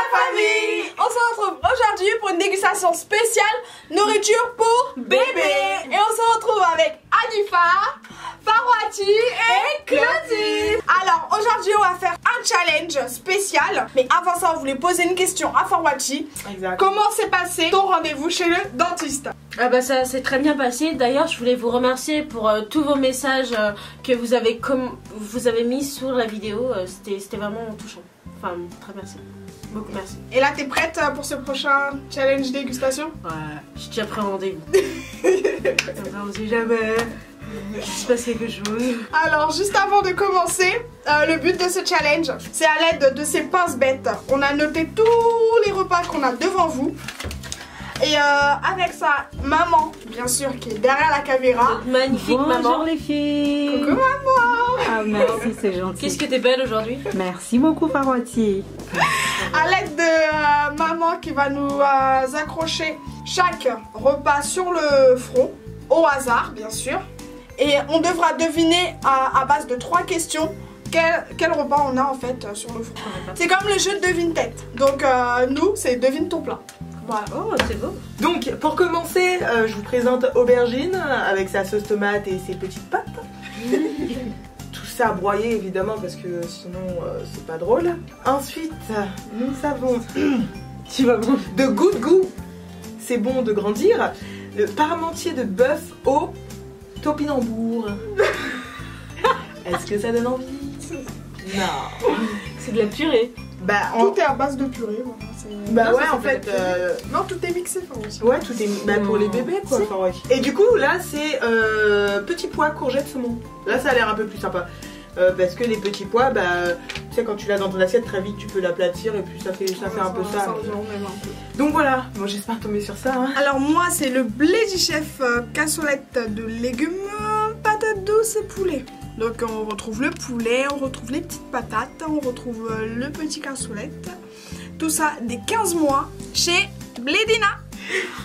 la famille! On se retrouve aujourd'hui pour une dégustation spéciale nourriture pour bébé. Et on se retrouve avec Hanifa, Farwati et Claudine. Alors aujourd'hui on va faire un challenge spécial. Mais avant ça on voulait poser une question à Farwati. Exact. Comment s'est passé ton rendez-vous chez le dentiste? Ah bah ça s'est très bien passé. D'ailleurs je voulais vous remercier pour tous vos messages que vous avez mis sur la vidéo. C'était vraiment touchant. Enfin très merci. Beaucoup merci. Et là t'es prête pour ce prochain challenge dégustation? Ouais, j'ai déjà pris un rendez-vous. On sait jamais. Il se passe quelque chose. Alors juste avant de commencer, le but de ce challenge, c'est à l'aide de ces pinces bêtes. On a noté tous les repas qu'on a devant vous. Et avec ça, maman, bien sûr, qui est derrière la caméra. Magnifique. Bonjour maman. les filles. Coucou maman. Ah merci, c'est gentil. Qu'est-ce que t'es belle aujourd'hui? Merci beaucoup Farwati. À l'aide de maman qui va nous accrocher chaque repas sur le front, au hasard bien sûr. Et on devra deviner à base de 3 questions quel repas on a en fait sur le front. C'est comme le jeu de devine-tête. Donc nous, c'est devine ton plat. Voilà. Oh c'est beau. Donc pour commencer, je vous présente Aubergine avec sa sauce tomate et ses petites pâtes. Tout ça broyé évidemment parce que sinon c'est pas drôle. Ensuite, nous avons Tu vas bon. de goût, c'est bon de grandir, le parmentier de bœuf au topinambour. Est-ce que ça donne envie? Non. C'est de la purée. Bah, Tout est à base de purée. Voilà. bah Non, ouais ça, en fait. Non, tout est mixé. Aussi. Ouais, tout est bah, pour les bébés quoi. Enfin, ouais. Et du coup là c'est petits pois, courgettes, saumon. Là ça a l'air un peu plus sympa. Parce que les petits pois, bah, tu sais quand tu l'as dans ton assiette très vite tu peux l'aplatir et puis ça fait un peu ça. Donc voilà, bon j'espère tomber sur ça. Hein. Alors moi c'est le blé du chef cassolette de légumes, patates douces et poulet. Donc on retrouve le poulet, on retrouve les petites patates, on retrouve le petit cassolette. Tout ça des 15 mois chez Blédina.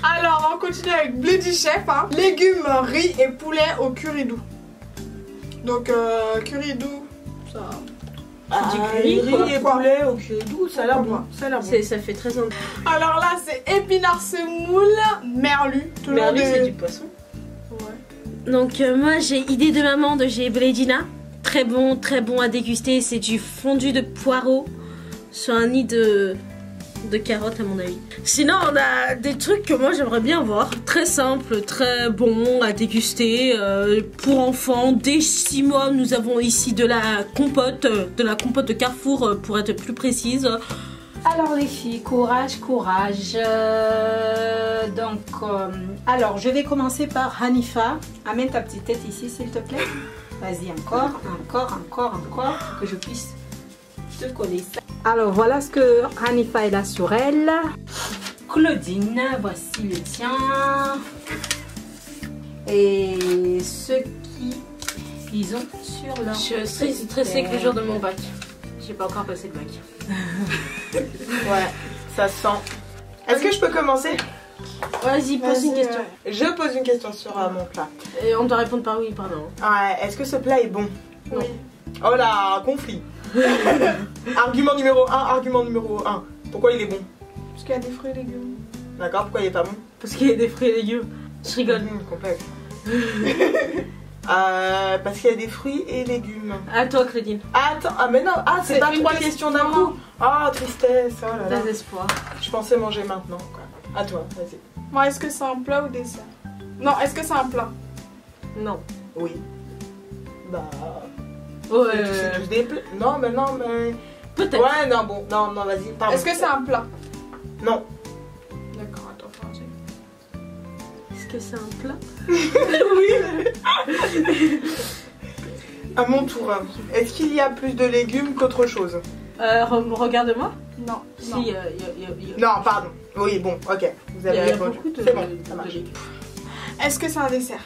Alors on continue avec blé du chef, hein. Légumes, riz et poulet au curry doux. Donc curry doux, ça... Du curry, riz et poulet au curry doux, ça a l'air bon. Ça a l'air bon. Ça fait très envie. Alors là c'est épinards semoule, merlu. Tout le Merlu monde c'est du poisson. Ouais. Donc moi j'ai idée de maman de chez Blédina. Très bon à déguster. C'est du fondu de poireaux sur un nid de carottes à mon avis. Sinon on a des trucs que moi j'aimerais bien voir. Très simple, très bon à déguster. Pour enfants, dès 6 mois nous avons ici de la compote de Carrefour pour être plus précise. Alors les filles, courage. Alors je vais commencer par Hanifa. Amène ta petite tête ici s'il te plaît. Vas-y encore, pour que je puisse te coller ça. Alors voilà ce que Hanifa est là sur elle. Claudine, voici le tien. Et ceux qui ils ont sur leur... Je suis stressée que le jour de mon bac. J'ai pas encore passé le bac. Ouais, ça sent. Est-ce que je peux commencer? Vas-y, pose une question. Je pose une question sur mon plat. Et on doit répondre par oui, pardon. Ouais, est-ce que ce plat est bon? Oui. Oh là, conflit. Argument numéro 1. Pourquoi il est bon? Parce qu'il y a des fruits et légumes. D'accord, pourquoi il est pas bon? Parce qu'il y a des fruits et légumes. Je rigole. Complexe. Parce qu'il y a des fruits et légumes. À toi, Claudine. Attends, ah mais non, c'est pas une 3 question. questions d'un coup. Ah, tristesse, oh là là. Désespoir. Je pensais manger maintenant, quoi. À toi, vas-y. Moi, est-ce que c'est un plat ou dessert? Non, est-ce que c'est un plat? Non. Oui. Bah... Ouais. C'est tous des plats. Non, mais... Peut-être. Ouais, non, bon, non, vas-y, pardon. Est-ce que c'est un plat? Non. D'accord, attends, Francis. Est-ce que c'est un plat? Oui. À mon tour. Est-ce qu'il y a plus de légumes qu'autre chose? Regarde-moi. Non. Si, non. Non, pardon. Oui, bon, ok. Vous avez Il y a répondu. beaucoup de... C'est bon, ça marche. Est-ce que c'est un dessert?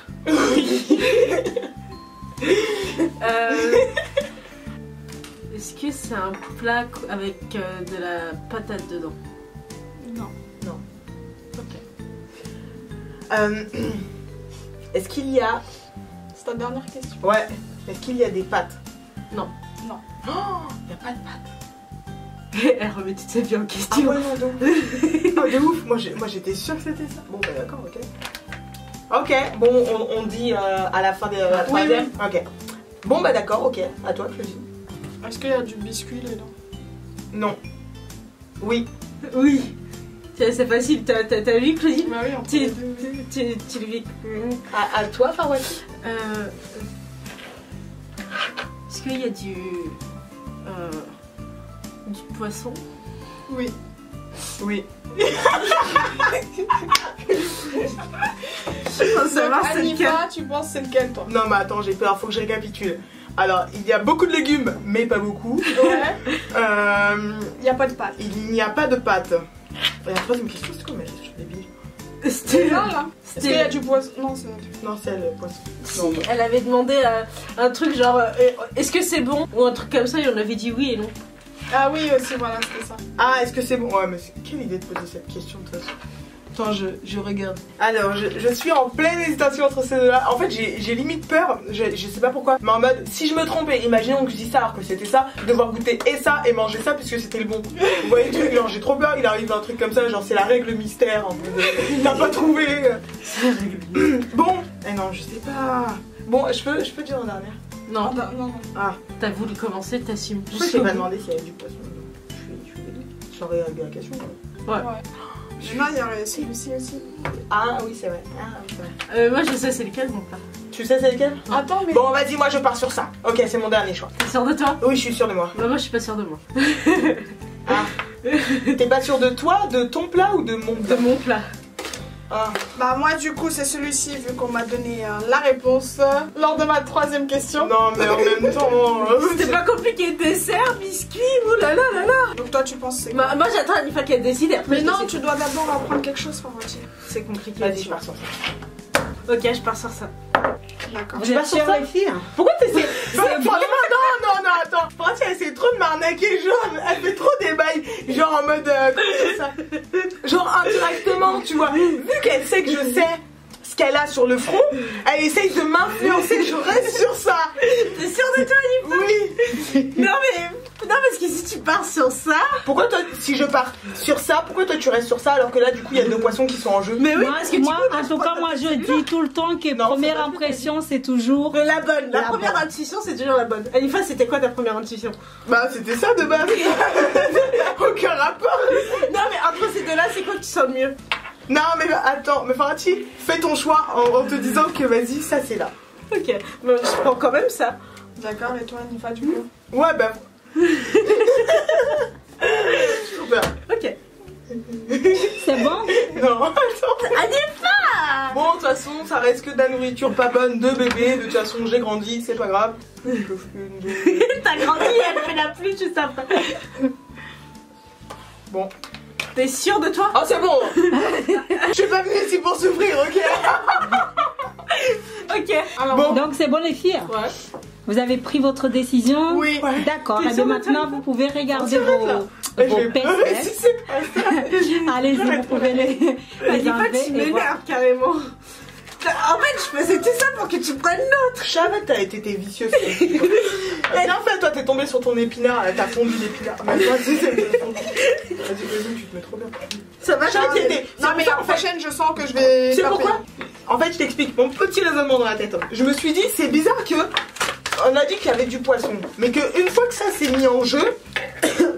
Est-ce que c'est un plat avec de la patate dedans? Non. Non. Ok. Est-ce qu'il y a... C'est ta dernière question. Ouais. Est-ce qu'il y a des pâtes? Non. Non. Oh, il n'y a pas de pâtes. Elle remet toute sa vie en Ah question. ouais, non, de ouf. Ah, de ouf. Moi j'étais sûre que c'était ça. Bon, bah d'accord, ok. Ok, bon, on dit à la fin des troisième. Ok. Bon, bah d'accord, ok. À toi, Claudine. Est-ce qu'il y a du biscuit dedans? Non. Oui. Oui. C'est facile, t'as vu Claudine? Bah oui, entre Tu les deux. le vis. À toi, Farouati. Est-ce qu'il y a du poisson? Oui. Oui. Ça va, c'est lequel? Hanifa, tu penses c'est lequel toi? Non, mais attends, j'ai peur, faut que je récapitule. Alors, il y a beaucoup de légumes, mais pas beaucoup. Ouais. Il n'y a pas de pâte. Il n'y a pas de pâte. Et la troisième question, c'est quoi ma question débile? C'était Là. Est-ce qu'il y a du poisson? Non, c'est. Non, c'est le poisson. Si, Non, elle avait demandé un truc genre est-ce que c'est bon? Ou un truc comme ça et on avait dit oui et non. Ah oui, aussi, voilà, c'était ça. Ah, est-ce que c'est bon? Ouais, mais quelle idée de poser cette question de toute façon. Attends, je regarde. Alors, je suis en pleine hésitation entre ces deux-là. En fait, j'ai limite peur, je sais pas pourquoi, mais en mode, si je me trompais, imaginons que je dis ça alors que c'était ça, devoir goûter et ça et manger ça puisque c'était le bon. Vous voyez le truc, genre j'ai trop peur, il arrive un truc comme ça, genre c'est la règle mystère. T'as pas trouvé. Bon, eh non, je sais pas. Bon, je peux dire en dernière. Non, Non. Ah, t'as voulu commencer, t'assumes. pourquoi je t'ai pas demandé s'il y avait du poisson? Je saurais régler la question. Quoi. Ouais. Non, il y aurait celui-ci aussi. Ah oui, c'est vrai. Ah, oui, c'est vrai. Moi je sais c'est lequel mon plat. Tu sais c'est lequel? Attends, mais. Bon, vas-y, moi je pars sur ça. Ok, c'est mon dernier choix. T'es sûre de toi? Oui, je suis sûre de moi. Bah moi je suis pas sûre de moi. Ah. T'es pas sûre de toi, de ton plat ou de mon De plat? mon plat. Ah. Bah, moi, du coup, c'est celui-ci, vu qu'on m'a donné la réponse lors de ma troisième question. Non, mais en même temps. C'était pas compliqué, dessert, biscuit, oulala là là. Donc, toi, tu penses c'est quoi? Moi j'attends Hanifa qu'elle décide et après Mais je non, décide. tu dois d'abord apprendre quelque chose, Farouati. C'est compliqué. Vas-y, je pars sur ça. Ok, je pars sur ça. D'accord. Vous êtes sur sûrs, ça les filles? Pourquoi t'essaies? Non, attends. Franchement, elle essaie trop de m'arnaquer, genre, elle fait trop des bails. Genre en mode. Comment c'est ça? Genre indirectement, tu vois. Vu qu'elle sait que je sais ce qu'elle a sur le front, elle essaye de m'influencer, je reste sur ça. T'es sûre de toi Hanifa? Oui. Non parce que si tu pars sur ça. Pourquoi toi, si je pars sur ça, pourquoi toi tu restes sur ça alors que là du coup il y a deux poissons qui sont en jeu? Mais oui, Moi, parce que moi, en tout cas, moi je dis tout le temps que Non, première c'est pas impression c'est toujours la bonne. La La première bonne. intuition c'est toujours la bonne. Hanifa, c'était quoi ta première intuition? Bah c'était ça de base. Aucun rapport. Non mais entre ces deux-là, c'est quoi que tu sens le mieux? Non mais attends, mais Farati, fais ton choix en te disant que vas-y, ça c'est là. Ok, mais je prends quand même ça. D'accord, et toi, Hanifa, du coup? Ouais bah. Super. Ok. c'est bon. Non, attends. Hanifa! Bon, de toute façon, ça reste que de la nourriture pas bonne de bébé. De toute façon, j'ai grandi, c'est pas grave. T'as grandi, elle fait la pluie juste après. Bon. T'es sûre de toi? Oh, c'est bon. Je suis pas venue ici pour souffrir, ok? Ok. Alors, Bon. Donc c'est bon les filles. ouais. Vous avez pris votre décision? Oui. D'accord. T'es Et sûre de maintenant toi? vous pouvez regarder On s'arrête là. vos Je vais pleurer si PSS. c'est pas ça. Allez-y, vous pouvez les Hanifa, enlever tu et voir. m'énerves carrément. En fait, je faisais tout ça pour que tu prennes l'autre. Je savais que t'as été vicieuse. Bien fait, toi t'es tombé sur ton épinard, t'as fondu l'épinard. Mais toi, tu sais, t'as fondu. Vas-y, tu te mets trop bien. Ça va T'inquiète. Non, mais la prochaine, je sens que je vais. C'est taper. pourquoi? En fait, je t'explique mon petit raisonnement dans la tête. Je me suis dit, c'est bizarre que. On a dit qu'il y avait du poisson, mais qu'une fois que ça s'est mis en jeu,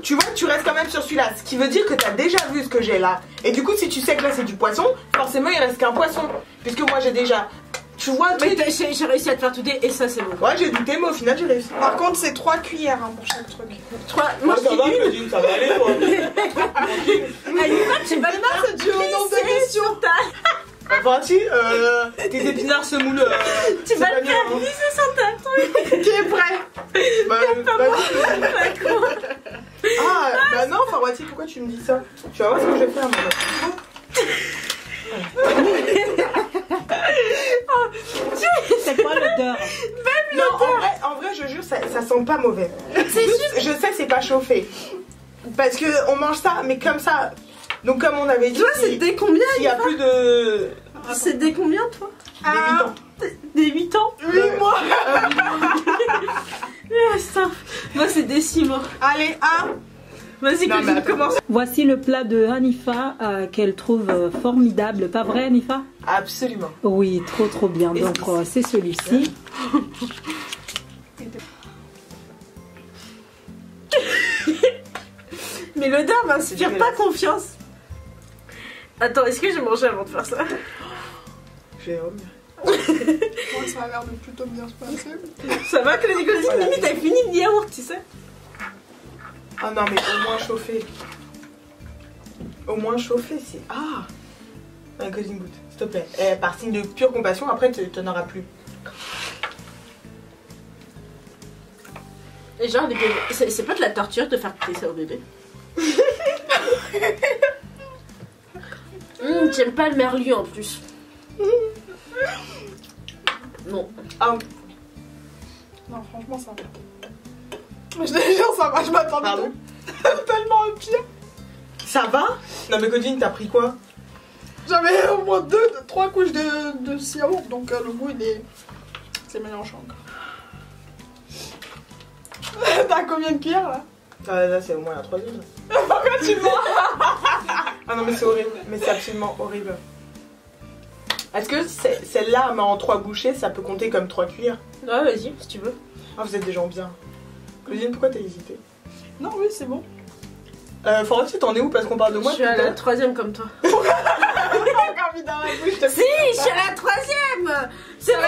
tu vois, tu restes quand même sur celui-là. Ce qui veut dire que t'as déjà vu ce que j'ai là. Et du coup, si tu sais que là c'est du poisson, forcément il reste qu'un poisson. Puisque moi j'ai déjà. Tu vois, Mais j'ai réussi à te faire tout dé et ça c'est bon. ouais, j'ai douté, mais au final j'ai réussi. Par contre, c'est 3 cuillères hein, pour chaque truc. Moi ça va, je Claudine, ça va aller, toi. Hanifa, tu vas c'est dû au nombre de questions. Franti, tes épinards se moulent. Tu vas c'est pas le faire bien, hein. glisser sur ta truc. Qui est prêt? Bah, Pas quoi. ah, bah non, Farwati, pourquoi tu me dis ça? Tu vas voir ce que je vais faire, moi. C'est quoi l'odeur? Non, en vrai, je jure, ça sent pas mauvais. C'est juste, je sais, c'est pas chauffé. Parce que on mange ça, mais comme ça. Donc, comme on avait dit, Toi, c'est dès combien? il y a plus de. C'est dès combien, toi? Des 8 ans. Des 8 ans? 8 mois. Ah, ça. Moi, c'est des 6 mois. Allez, 1, Vas-y, Non, mais Claudine, attends. commence. Voici le plat de Hanifa qu'elle trouve formidable. Pas vrai, Hanifa? Absolument. Oui, trop bien. Et Donc, c'est celui-ci. Mais l'odeur m'inspire C'est pas dégueulasse. confiance. Attends, est-ce que j'ai mangé avant de faire ça? Jérôme. Moi, ça a l'air de plutôt bien se passer. Ça va, Claudine? Voilà. Limite, t'as fini le yaourt, tu sais? Ah non, mais au moins chauffé. Au moins chauffé, c'est. Ah un Cosine goûte, s'il te plaît. Par signe de pure compassion, après, tu n'en auras plus. Et genre, les bébés, c'est pas de la torture de faire goûter ça au bébé. J'aime pas le merlu en plus. Non. Ah, Non, franchement, ça va. Je te jure, ça va, je m'attendais pardon. tellement au pire. Ça va? Non, mais Cosine, t'as pris quoi? J'avais au moins 3 couches de yaourt, donc le goût, c'est mélangeant encore. T'as combien de cuillères là? Ah, là, c'est au moins la 3e. Pourquoi tu mens? Ah non, mais c'est horrible. Mais c'est absolument horrible. Est-ce que celle-là, mais en 3 bouchées, ça peut compter comme 3 cuillères? Ouais, vas-y, si tu veux. Ah, vous êtes des gens bien. Cosine, pourquoi t'as hésité? Non, oui, c'est bon. Forestier, t'en es où? Parce qu'on parle de moi Je suis à depuis la le temps. 3e comme toi. J'ai encore mis dans la bouche, je te Si, je suis à la 3e. C'est vous.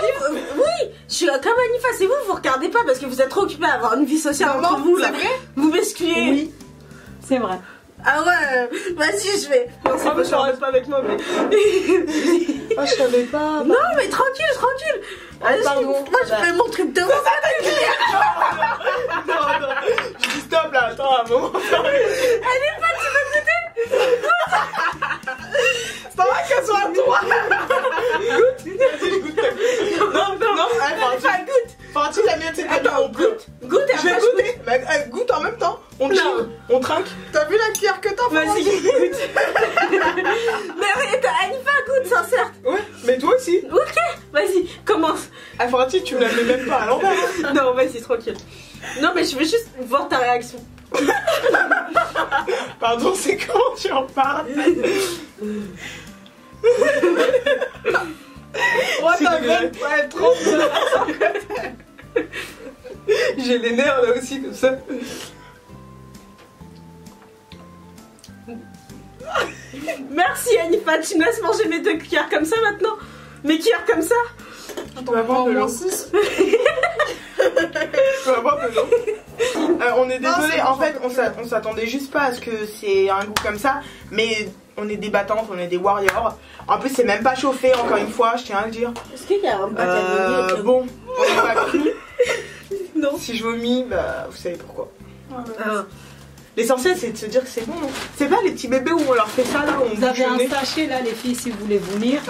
Oui, je suis comme Hanifa, c'est vous, vous regardez pas parce que vous êtes trop occupés à avoir une vie sociale Non, entre vous là. c'est vrai? Vous m'excluez. Oui, c'est vrai. Ah ouais, vas-y, je vais. Non, c'est Ah, pas mais ça ça. reste pas avec moi, mais. Ah, je savais pas. Non, mais tranquille, tranquille. Allez, pardon. moi, je fais mon truc de ouf. Non, non. Je dis stop là, attends un moment. Allez, pas, tu veux goûter? Ça va qu'elle soit à toi. Non, non, Pas goûte. Fantine, la mienne, c'est pas Attends, on goûte. Goûte et Je vais après, je goûter. Mais, goûte en même temps. On Non. chill, on trinque. T'as vu la cuillère que t'as? Vas-y, goûte. Mais arrête, Hanifa, goûte, sans certes. Ouais, mais toi aussi. Ok, vas-y, commence. Ah, Fantine, tu me la mets même pas à l'envers. Non, vas-y, tranquille. Non, mais je veux juste voir ta réaction. Pardon, c'est comment tu en parles? Moi, C'est ta dégueulasse. gueule peut être trop bien. J'ai les nerfs là aussi, comme ça. Merci, Hanifa, tu me laisses manger mes 2 cuillères comme ça maintenant? Mes cuillères comme ça? peux avoir de l'eau. 6. Je peux avoir de l'eau. On est Non, désolé, c'est en bon, fait, on s'attendait juste pas à ce que c'est un goût comme ça, mais on est des battantes, on est des warriors. En plus, c'est même pas chauffé, encore une fois, je tiens à le dire. Est-ce qu'il y a un bataillon? Bon, on est pas cru. Non. Si je vomis, bah, vous savez pourquoi. Ah. L'essentiel, c'est de se dire que c'est bon. C'est pas les petits bébés où on leur fait ça, là, où on Vous avez bouche le un nez. sachet là, les filles, si vous voulez vomir.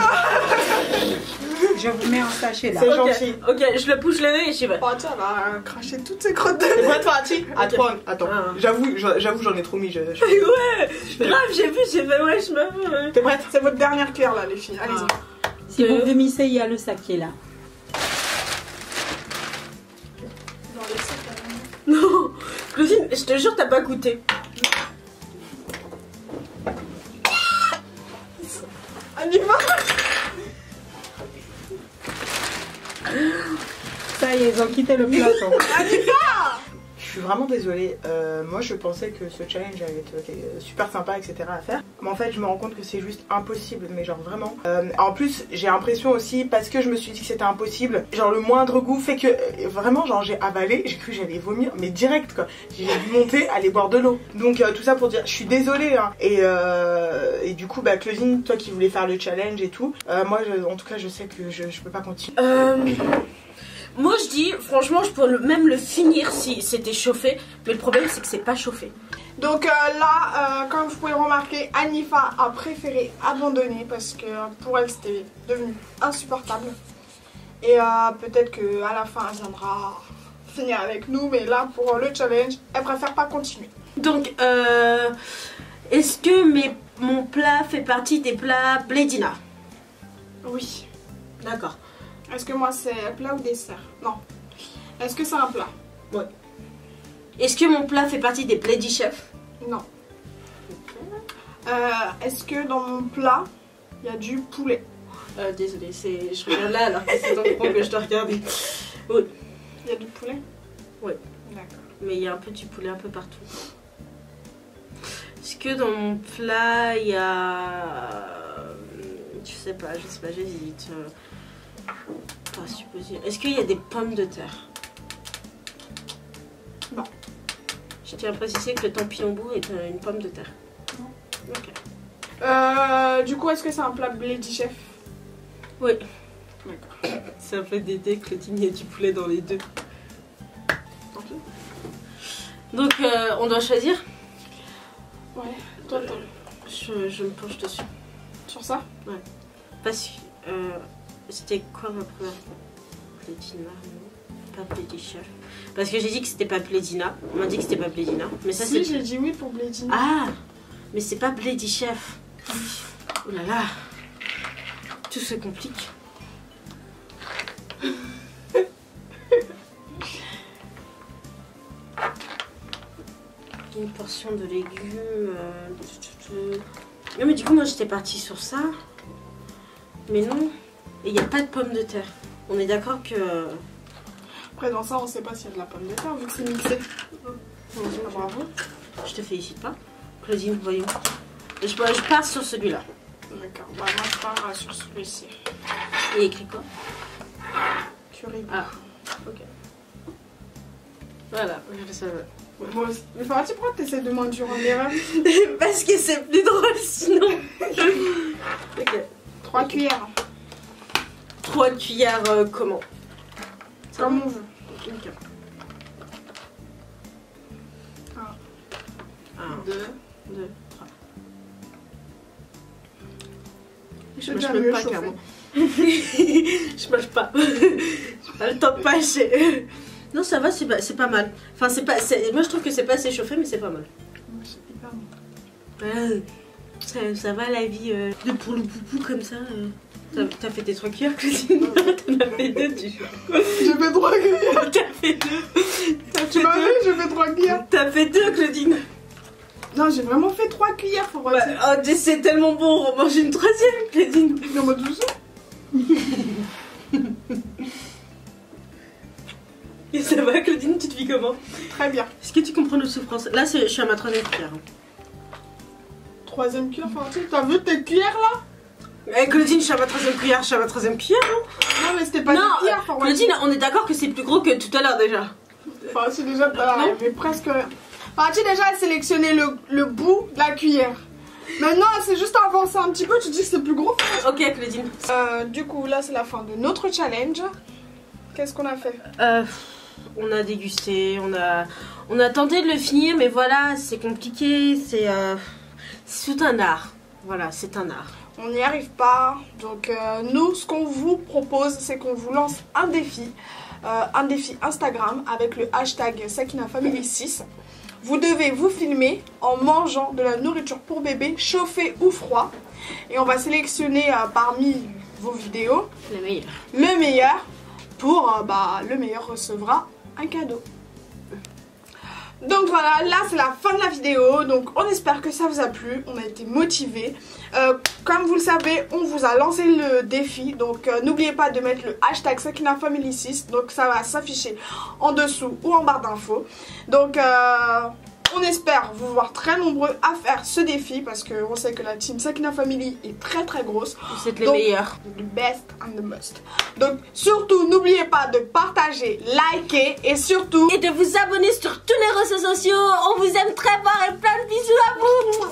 Je vous mets un sachet là. C'est Ok, gentil. ok, je le pousse le nez et j'y vais. Oh, tiens, elle a craché toutes ses crottes de T'es nez. prête, Fatih? Attends, Ah. j'avoue, j'en ai trop mis. Ouais, grave, j'ai vu, j'ai fait, ouais, je me. T'es prête? C'est votre dernière cuillère là, les filles. Allez-y. Si vous vomissez, il y a le sac qui est là. Dans les sacs, Non, Claudine, je te jure, t'as pas goûté. on y va. Ça y est, ils ont quitté le plateau. Je suis vraiment désolée. Moi, je pensais que ce challenge allait être super sympa, etc. à faire. Mais en fait, je me rends compte que c'est juste impossible. Mais genre vraiment. En plus, j'ai l'impression aussi, parce que je me suis dit que c'était impossible, genre le moindre goût fait que vraiment, genre j'ai avalé, j'ai cru que j'allais vomir, mais direct quoi. J'ai dû monter, aller boire de l'eau. Donc tout ça pour dire, je suis désolée. Hein. Et du coup, bah Claudine, toi qui voulais faire le challenge et tout, moi, en tout cas, je sais que je peux pas continuer. Moi je dis, franchement, je pourrais même le finir si c'était chauffé, mais le problème c'est que c'est pas chauffé. Donc là, comme vous pouvez remarquer, Hanifa a préféré abandonner parce que pour elle c'était devenu insupportable. Et peut-être qu'à la fin elle viendra finir avec nous, mais là pour le challenge, elle préfère pas continuer. Donc, est-ce que mon plat fait partie des plats Blédina? Oui. D'accord. Est-ce que moi c'est plat ou dessert? Non. Est-ce que c'est un plat? Est-ce que mon plat fait partie des Blédi Chef? Non. Ok. Est-ce que dans mon plat, il y a du poulet? Désolée, je regarde là alors que c'est dans le coin que je dois regarder. Oui. Il y a du poulet? Oui. D'accord. Mais il y a un peu du poulet un peu partout. Est-ce que dans mon plat, il y a... Je sais pas, j'hésite. Pas supposer. Est-ce qu'il y a des pommes de terre? Non. Je tiens à préciser que le Tampilombo est une pomme de terre. Non. Ok. Du coup, est-ce que c'est un plat Lady Chef? Oui. D'accord. C'est un peu d'aider que il y a du poulet dans les deux. Ok. Donc, on doit choisir? Ouais. Toi, Je me penche dessus. sur ça? Ouais. Parce que... c'était quoi ma première Plédina, non? Pas Plédichef. Parce que j'ai dit que c'était pas Plédina. On m'a dit que c'était pas Plédina. Mais ça, Si, c'est... j'ai dit oui pour Blédina. Ah! Mais c'est pas Plédichef. Oh là là. Tout se complique. Une portion de légumes. Non mais du coup moi j'étais partie sur ça. Mais non. Et il n'y a pas de pommes de terre. On est d'accord que... Après, dans ça, on sait pas s'il y a de la pomme de terre vu que c'est mixé. Ah, bravo. Je te félicite pas. Claudine, voyons. Je pars sur celui-là. D'accord. Bah, moi, je pars sur celui-ci. Il est écrit quoi? Curry. Ah, ok. Voilà, ça va. Moi aussi. Mais Farati, pourquoi tu essaies de m'induire en erreur? Parce que c'est plus drôle sinon. Ok. 3 cuillères. 3 cuillères comment? Comme on veut. Ok. 1, 2, 2. 3. Je mange même pas clairement. Je mange pas. J'ai pas le temps de pâcher. Non, ça va, c'est pas mal. Enfin, moi je trouve que c'est pas assez chauffé, mais c'est pas mal. Ouais, c'est hyper bon. Ça va la vie de pour le poupou comme ça. T'as fait tes 3 cuillères, Claudine? T'en as fait 2, tu vois. J'ai fait 3 cuillères. T'as fait 2. Tu m'as vu, j'ai fait 3 cuillères. T'as fait 2, Claudine. Non, j'ai vraiment fait 3 cuillères, faut Bah, oh, c'est tellement bon, on mange une 3e, Claudine. Mais en mode douceur. Et ça va, Claudine, tu te vis comment? Très bien. Est-ce que tu comprends notre souffrance? Là, je suis à ma 3e cuillère. 3e cuillère, Farati. T'as vu tes cuillères là? Eh, Claudine, je suis à ma 3e cuillère, je suis à ma 3e cuillère, non? Non, mais c'était pas Non, des cuillères, Farati. Claudine, on est d'accord que c'est plus gros que tout à l'heure déjà. Farati, déjà, t'as fait presque rien. Farati, déjà, a sélectionné le bout de la cuillère. Maintenant, c'est juste avancer un petit peu, tu dis que c'est plus gros. Ok, Claudine. Du coup, là, c'est la fin de notre challenge. Qu'est-ce qu'on a fait? On a dégusté, on a tenté de le finir, mais voilà, c'est compliqué, c'est tout un art. Voilà, c'est un art. On n'y arrive pas. Donc, nous, ce qu'on vous propose, c'est qu'on vous lance un défi Instagram avec le hashtag SakinaFamily6. Vous devez vous filmer en mangeant de la nourriture pour bébé, chauffée ou froid. Et on va sélectionner parmi vos vidéos le meilleur. Pour le meilleur recevra un cadeau. Donc voilà, là c'est la fin de la vidéo. Donc on espère que ça vous a plu. On a été motivés. Comme vous le savez, on vous a lancé le défi. Donc n'oubliez pas de mettre le hashtag SakinaFamily6. Donc ça va s'afficher en dessous ou en barre d'infos. Donc on espère vous voir très nombreux à faire ce défi. Parce qu'on sait que la team Sakina Family est très très grosse. Vous êtes les meilleurs. The best and the most. Donc surtout n'oubliez pas de partager, liker et surtout... Et de vous abonner sur tous les réseaux sociaux. On vous aime très fort et plein de bisous à vous.